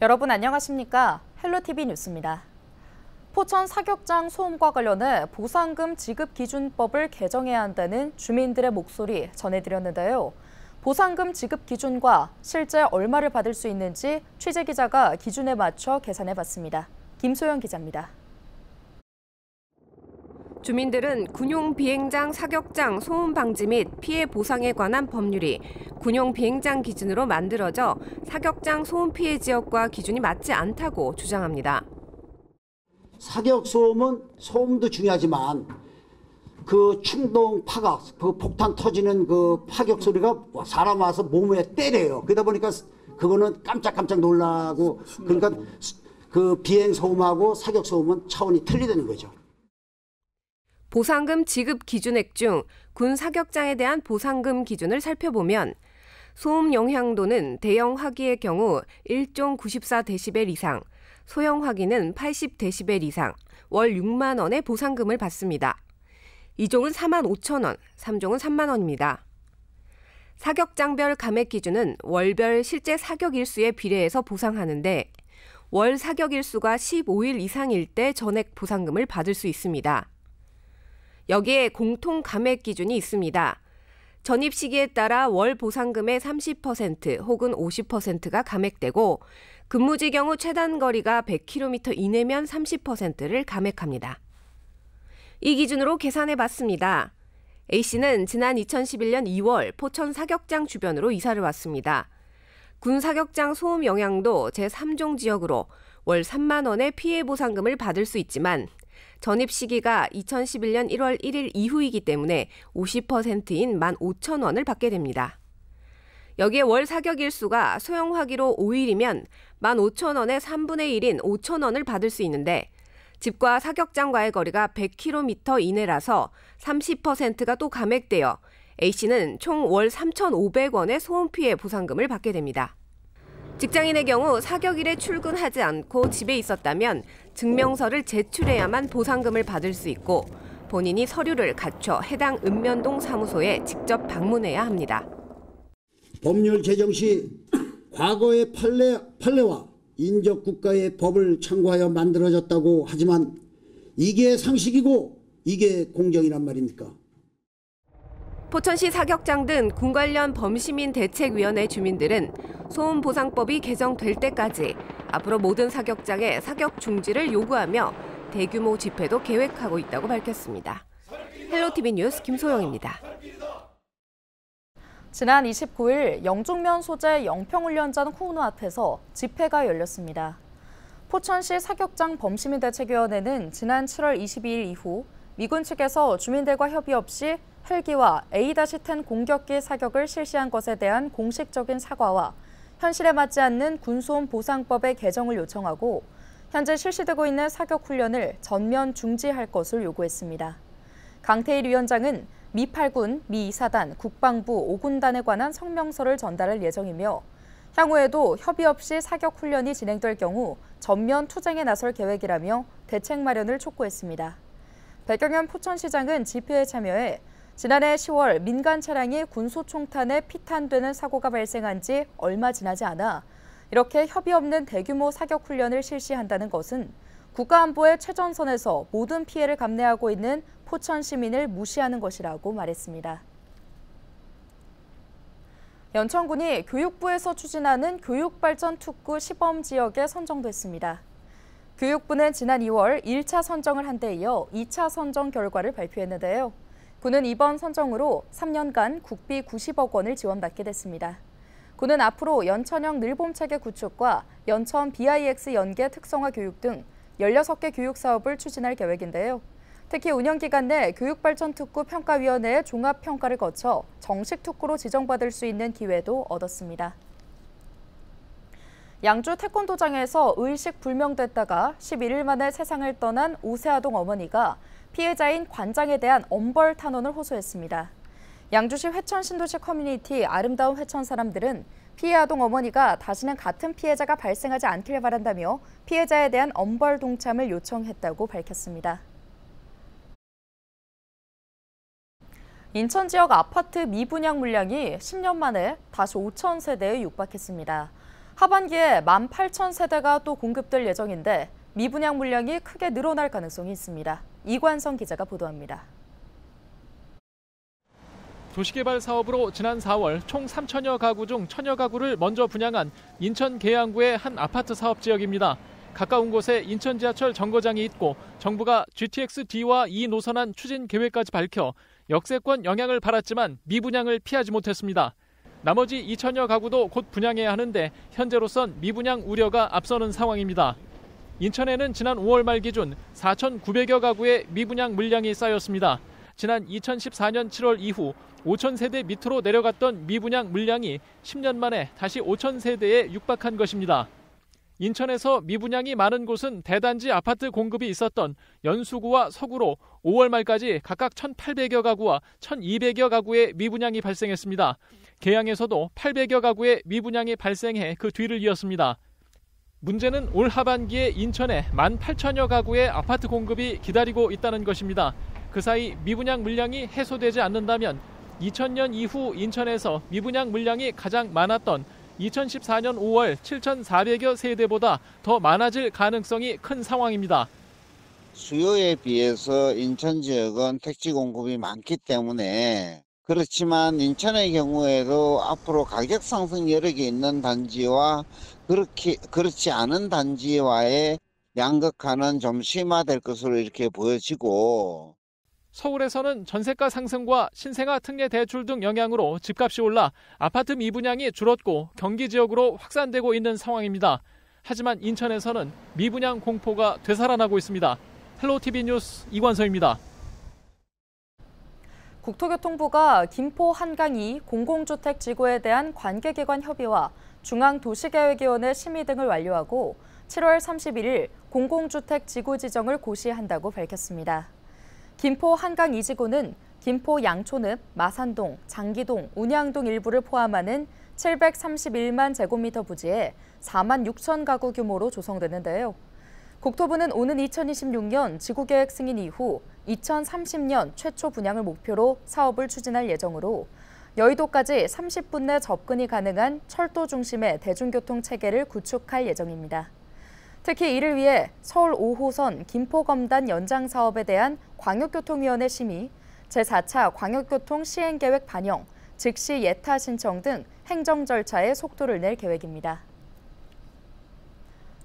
여러분 안녕하십니까? 헬로티비 뉴스입니다. 포천 사격장 소음과 관련해 보상금 지급 기준법을 개정해야 한다는 주민들의 목소리 전해드렸는데요. 보상금 지급 기준과 실제 얼마를 받을 수 있는지 취재 기자가 기준에 맞춰 계산해봤습니다. 김소영 기자입니다. 주민들은 군용 비행장 사격장 소음 방지 및 피해 보상에 관한 법률이 군용 비행장 기준으로 만들어져 사격장 소음 피해 지역과 기준이 맞지 않다고 주장합니다. 사격 소음은 소음도 중요하지만 그 충동 파각, 그 폭탄 터지는 그 파격 소리가 사람 와서 몸에 때려요. 그러다 보니까 그거는 깜짝깜짝 놀라고, 그러니까 그 비행 소음하고 사격 소음은 차원이 틀리다는 거죠. 보상금 지급 기준액 중 군 사격장에 대한 보상금 기준을 살펴보면 소음 영향도는 대형 화기의 경우 1종 94데시벨 이상, 소형 화기는 80데시벨 이상, 월 6만 원의 보상금을 받습니다. 2종은 4만 5천 원, 3종은 3만 원입니다. 사격장별 감액 기준은 월별 실제 사격 일수에 비례해서 보상하는데 월 사격 일수가 15일 이상일 때 전액 보상금을 받을 수 있습니다. 여기에 공통 감액 기준이 있습니다. 전입 시기에 따라 월 보상금의 30% 혹은 50%가 감액되고 근무지 경우 최단 거리가 100km 이내면 30%를 감액합니다. 이 기준으로 계산해봤습니다. A씨는 지난 2011년 2월 포천 사격장 주변으로 이사를 왔습니다. 군 사격장 소음 영향도 제3종 지역으로 월 3만 원의 피해 보상금을 받을 수 있지만 전입 시기가 2011년 1월 1일 이후이기 때문에 50%인 15,000원을 받게 됩니다. 여기에 월 사격 일수가 소형 화기로 5일이면 15,000원의 3분의 1인 5,000원을 받을 수 있는데 집과 사격장과의 거리가 100km 이내라서 30%가 또 감액되어 A씨는 총 월 3,500원의 소음 피해 보상금을 받게 됩니다. 직장인의 경우 사격일에 출근하지 않고 집에 있었다면 증명서를 제출해야만 보상금을 받을 수 있고 본인이 서류를 갖춰 해당 읍면동 사무소에 직접 방문해야 합니다. 법률 제정 시 과거의 판례와 인접 국가의 법을 참고하여 만들어졌다고 하지만 이게 상식이고 이게 공정이란 말입니까? 포천시 사격장 등 군 관련 범시민 대책위원회 주민들은 소음보상법이 개정될 때까지 앞으로 모든 사격장에 사격 중지를 요구하며 대규모 집회도 계획하고 있다고 밝혔습니다. 헬로티비 뉴스 김소영입니다. 지난 29일 영종면 소재 영평훈련장 홍로 앞에서 집회가 열렸습니다. 포천시 사격장 범시민 대책위원회는 지난 7월 22일 이후 미군 측에서 주민들과 협의 없이 헬기와 A-10 공격기 사격을 실시한 것에 대한 공식적인 사과와 현실에 맞지 않는 군소음 보상법의 개정을 요청하고 현재 실시되고 있는 사격 훈련을 전면 중지할 것을 요구했습니다. 강태일 위원장은 미 8군, 미 2사단, 국방부 5군단에 관한 성명서를 전달할 예정이며 향후에도 협의 없이 사격 훈련이 진행될 경우 전면 투쟁에 나설 계획이라며 대책 마련을 촉구했습니다. 백경현 포천시장은 집회에 참여해 지난해 10월 민간 차량이 군소총탄에 피탄되는 사고가 발생한 지 얼마 지나지 않아 이렇게 협의 없는 대규모 사격 훈련을 실시한다는 것은 국가안보의 최전선에서 모든 피해를 감내하고 있는 포천 시민을 무시하는 것이라고 말했습니다. 연천군이 교육부에서 추진하는 교육발전 특구 시범 지역에 선정됐습니다. 교육부는 지난 2월 1차 선정을 한 데 이어 2차 선정 결과를 발표했는데요. 군은 이번 선정으로 3년간 국비 90억 원을 지원받게 됐습니다. 군은 앞으로 연천형 늘봄체계 구축과 연천 BIX 연계 특성화 교육 등 16개 교육 사업을 추진할 계획인데요. 특히 운영기간 내 교육발전특구 평가위원회의 종합평가를 거쳐 정식 특구로 지정받을 수 있는 기회도 얻었습니다. 양주 태권도장에서 의식 불명됐다가 11일 만에 세상을 떠난 5세 아동 어머니가 피해자인 관장에 대한 엄벌 탄원을 호소했습니다. 양주시 회천 신도시 커뮤니티 아름다운 회천 사람들은 피해 아동 어머니가 다시는 같은 피해자가 발생하지 않길 바란다며 피해자에 대한 엄벌 동참을 요청했다고 밝혔습니다. 인천 지역 아파트 미분양 물량이 10년 만에 다시 5천 세대에 육박했습니다. 하반기에 18,000세대가 또 공급될 예정인데 미분양 물량이 크게 늘어날 가능성이 있습니다. 이관성 기자가 보도합니다. 도시개발 사업으로 지난 4월 총 3천여 가구 중 1,000여 가구를 먼저 분양한 인천 계양구의 한 아파트 사업 지역입니다. 가까운 곳에 인천 지하철 정거장이 있고 정부가 GTX-D와 E 노선안 추진 계획까지 밝혀 역세권 영향을 받았지만 미분양을 피하지 못했습니다. 나머지 2천여 가구도 곧 분양해야 하는데 현재로선 미분양 우려가 앞서는 상황입니다. 인천에는 지난 5월 말 기준 4,900여 가구의 미분양 물량이 쌓였습니다. 지난 2014년 7월 이후 5,000세대 밑으로 내려갔던 미분양 물량이 10년 만에 다시 5,000세대에 육박한 것입니다. 인천에서 미분양이 많은 곳은 대단지 아파트 공급이 있었던 연수구와 서구로 5월 말까지 각각 1,800여 가구와 1,200여 가구의 미분양이 발생했습니다. 계양에서도 800여 가구의 미분양이 발생해 그 뒤를 이었습니다. 문제는 올 하반기에 인천에 18,000여 가구의 아파트 공급이 기다리고 있다는 것입니다. 그 사이 미분양 물량이 해소되지 않는다면 2000년 이후 인천에서 미분양 물량이 가장 많았던 2014년 5월 7,400여 세대보다 더 많아질 가능성이 큰 상황입니다. 수요에 비해서 인천 지역은 택지 공급이 많기 때문에 그렇지만 인천의 경우에도 앞으로 가격 상승 여력이 있는 단지와 그렇지 않은 단지와의 양극화는 좀 심화될 것으로 이렇게 보여지고 서울에서는 전세가 상승과 신생아 특례 대출 등 영향으로 집값이 올라 아파트 미분양이 줄었고 경기 지역으로 확산되고 있는 상황입니다. 하지만 인천에서는 미분양 공포가 되살아나고 있습니다. 헬로티비 뉴스 이관서입니다. 국토교통부가 김포 한강이 공공주택 지구에 대한 관계기관 협의와 중앙도시계획위원회 심의 등을 완료하고 7월 31일 공공주택 지구 지정을 고시한다고 밝혔습니다. 김포 한강 2지구는 김포 양촌읍, 마산동, 장기동, 운양동 일부를 포함하는 731만 제곱미터 부지에 4만 6천 가구 규모로 조성되는데요. 국토부는 오는 2026년 지구계획 승인 이후 2030년 최초 분양을 목표로 사업을 추진할 예정으로 여의도까지 30분 내 접근이 가능한 철도 중심의 대중교통 체계를 구축할 예정입니다. 특히 이를 위해 서울 5호선 김포검단 연장 사업에 대한 광역교통위원회 심의, 제4차 광역교통 시행계획 반영, 즉시 예타 신청 등 행정 절차에 속도를 낼 계획입니다.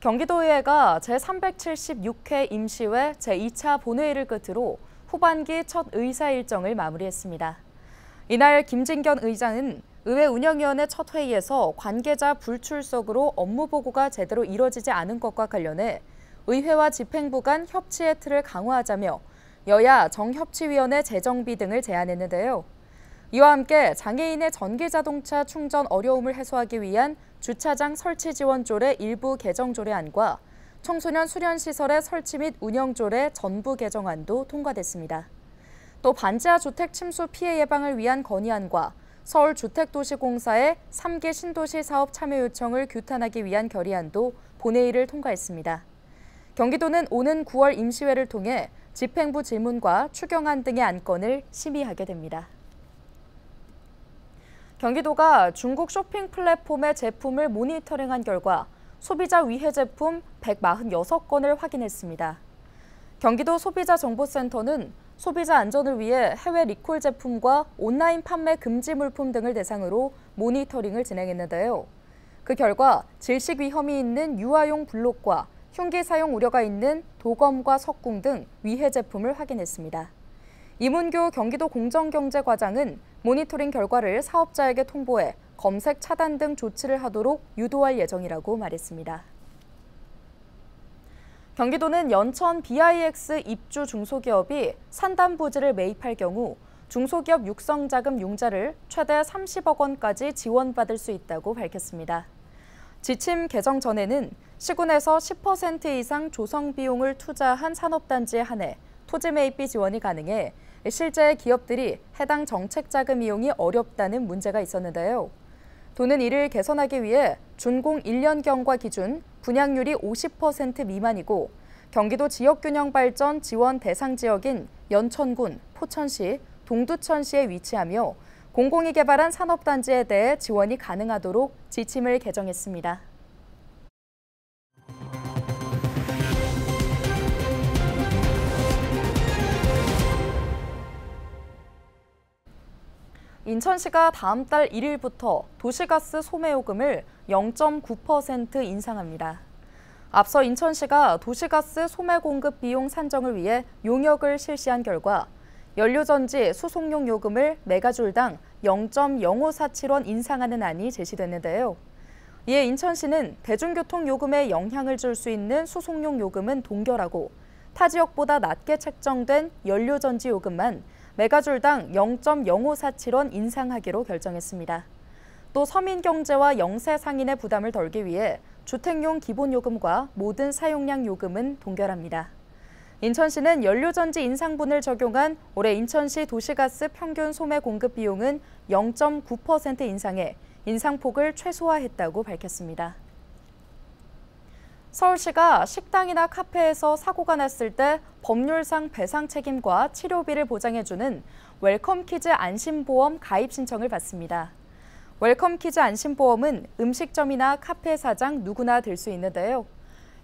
경기도의회가 제376회 임시회 제2차 본회의를 끝으로 후반기 첫 의사 일정을 마무리했습니다. 이날 김진견 의장은 의회 운영위원회 첫 회의에서 관계자 불출석으로 업무 보고가 제대로 이뤄지지 않은 것과 관련해 의회와 집행부 간 협치의 틀을 강화하자며 여야 정협치위원회 재정비 등을 제안했는데요. 이와 함께 장애인의 전기자동차 충전 어려움을 해소하기 위한 주차장 설치 지원 조례 일부 개정 조례안과 청소년 수련시설의 설치 및 운영 조례 전부 개정안도 통과됐습니다. 또 반지하 주택 침수 피해 예방을 위한 건의안과 서울주택도시공사의 3기 신도시 사업 참여 요청을 규탄하기 위한 결의안도 본회의를 통과했습니다. 경기도는 오는 9월 임시회를 통해 집행부 질문과 추경안 등의 안건을 심의하게 됩니다. 경기도가 중국 쇼핑 플랫폼의 제품을 모니터링한 결과 소비자 위해 제품 146건을 확인했습니다. 경기도 소비자정보센터는 소비자 안전을 위해 해외 리콜 제품과 온라인 판매 금지 물품 등을 대상으로 모니터링을 진행했는데요. 그 결과 질식 위험이 있는 유아용 블록과 흉기 사용 우려가 있는 도검과 석궁 등 위해 제품을 확인했습니다. 이문교 경기도 공정경제과장은 모니터링 결과를 사업자에게 통보해 검색 차단 등 조치를 하도록 유도할 예정이라고 말했습니다. 경기도는 연천 BIX 입주 중소기업이 산담 부지를 매입할 경우 중소기업 육성자금 융자를 최대 30억 원까지 지원받을 수 있다고 밝혔습니다. 지침 개정 전에는 시군에서 10% 이상 조성 비용을 투자한 산업단지에 한해 토지 매입비 지원이 가능해 실제 기업들이 해당 정책자금 이용이 어렵다는 문제가 있었는데요. 도는 이를 개선하기 위해 준공 1년경과 기준 분양률이 50% 미만이고 경기도 지역균형발전 지원 대상 지역인 연천군, 포천시, 동두천시에 위치하며 공공이 개발한 산업단지에 대해 지원이 가능하도록 지침을 개정했습니다. 인천시가 다음 달 1일부터 도시가스 소매요금을 0.9% 인상합니다. 앞서 인천시가 도시가스 소매 공급 비용 산정을 위해 용역을 실시한 결과 연료전지 수송용 요금을 메가줄당 0.0547원 인상하는 안이 제시됐는데요. 이에 인천시는 대중교통 요금에 영향을 줄 수 있는 수송용 요금은 동결하고 타 지역보다 낮게 책정된 연료전지 요금만 메가줄당 0.0547원 인상하기로 결정했습니다. 또 서민경제와 영세 상인의 부담을 덜기 위해 주택용 기본요금과 모든 사용량 요금은 동결합니다. 인천시는 연료전지 인상분을 적용한 올해 인천시 도시가스 평균 소매 공급 비용은 0.9% 인상해 인상폭을 최소화했다고 밝혔습니다. 서울시가 식당이나 카페에서 사고가 났을 때 법률상 배상 책임과 치료비를 보장해주는 웰컴키즈 안심보험 가입 신청을 받습니다. 웰컴키즈 안심보험은 음식점이나 카페 사장 누구나 들 수 있는데요.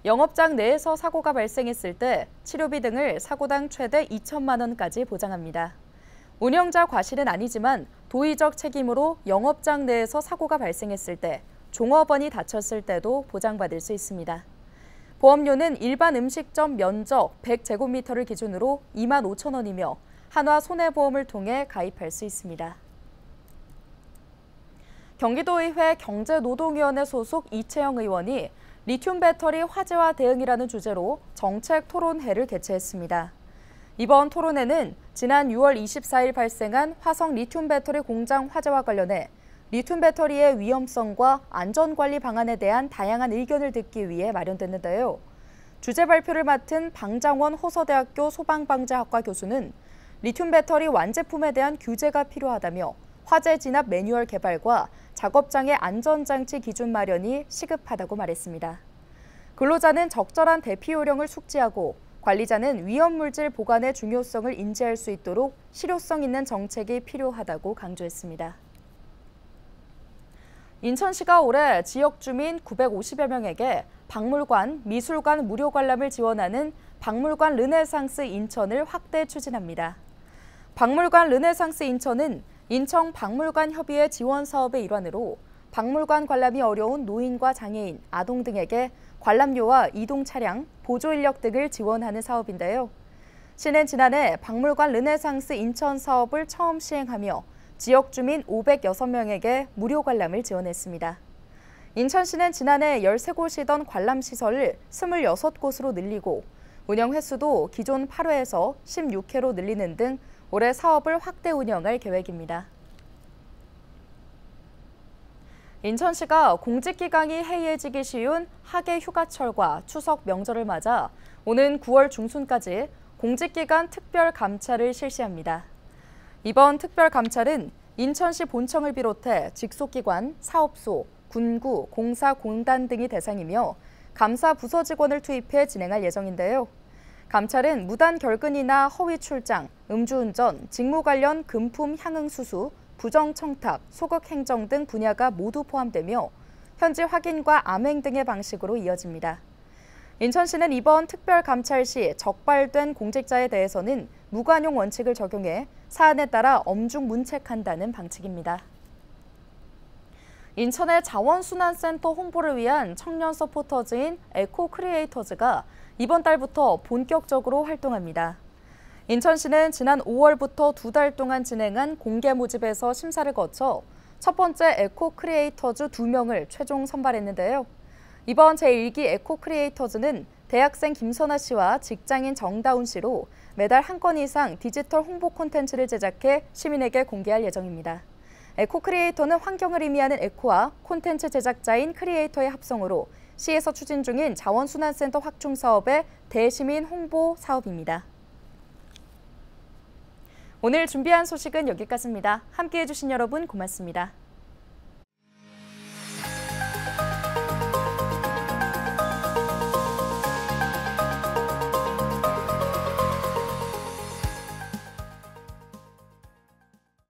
영업장 내에서 사고가 발생했을 때 치료비 등을 사고당 최대 2천만 원까지 보장합니다. 운영자 과실은 아니지만 도의적 책임으로 영업장 내에서 사고가 발생했을 때 종업원이 다쳤을 때도 보장받을 수 있습니다. 보험료는 일반 음식점 면적 100제곱미터를 기준으로 2만 5천 원이며 한화 손해보험을 통해 가입할 수 있습니다. 경기도의회 경제노동위원회 소속 이채영 의원이 리튬 배터리 화재와 대응이라는 주제로 정책 토론회를 개최했습니다. 이번 토론회는 지난 6월 24일 발생한 화성 리튬 배터리 공장 화재와 관련해 리튬 배터리의 위험성과 안전관리 방안에 대한 다양한 의견을 듣기 위해 마련됐는데요. 주제 발표를 맡은 방장원 호서대학교 소방방재학과 교수는 리튬 배터리 완제품에 대한 규제가 필요하다며 화재 진압 매뉴얼 개발과 작업장의 안전장치 기준 마련이 시급하다고 말했습니다. 근로자는 적절한 대피 요령을 숙지하고 관리자는 위험물질 보관의 중요성을 인지할 수 있도록 실효성 있는 정책이 필요하다고 강조했습니다. 인천시가 올해 지역 주민 950여 명에게 박물관, 미술관 무료 관람을 지원하는 박물관 르네상스 인천을 확대 추진합니다. 박물관 르네상스 인천은 인천 박물관 협의회 지원 사업의 일환으로 박물관 관람이 어려운 노인과 장애인, 아동 등에게 관람료와 이동 차량, 보조 인력 등을 지원하는 사업인데요. 시는 지난해 박물관 르네상스 인천 사업을 처음 시행하며 지역 주민 506명에게 무료 관람을 지원했습니다. 인천시는 지난해 13곳이던 관람시설을 26곳으로 늘리고 운영 횟수도 기존 8회에서 16회로 늘리는 등 올해 사업을 확대 운영할 계획입니다. 인천시가 공직기강이 해이해지기 쉬운 하계 휴가철과 추석 명절을 맞아 오는 9월 중순까지 공직기관 특별감찰을 실시합니다. 이번 특별감찰은 인천시 본청을 비롯해 직속기관, 사업소, 군구, 공사, 공단 등이 대상이며 감사 부서 직원을 투입해 진행할 예정인데요. 감찰은 무단 결근이나 허위 출장, 음주운전, 직무 관련 금품 향응 수수, 부정 청탁, 소극 행정 등 분야가 모두 포함되며 현지 확인과 암행 등의 방식으로 이어집니다. 인천시는 이번 특별감찰 시 적발된 공직자에 대해서는 무관용 원칙을 적용해 사안에 따라 엄중 문책한다는 방침입니다. 인천의 자원순환센터 홍보를 위한 청년 서포터즈인 에코 크리에이터즈가 이번 달부터 본격적으로 활동합니다. 인천시는 지난 5월부터 2달 동안 진행한 공개 모집에서 심사를 거쳐 첫 번째 에코 크리에이터즈 2명을 최종 선발했는데요. 이번 제1기 에코 크리에이터즈는 대학생 김선아 씨와 직장인 정다운 씨로 매달 한 건 이상 디지털 홍보 콘텐츠를 제작해 시민에게 공개할 예정입니다. 에코 크리에이터는 환경을 의미하는 에코와 콘텐츠 제작자인 크리에이터의 합성으로 시에서 추진 중인 자원순환센터 확충 사업의 대시민 홍보 사업입니다. 오늘 준비한 소식은 여기까지입니다. 함께해 주신 여러분 고맙습니다.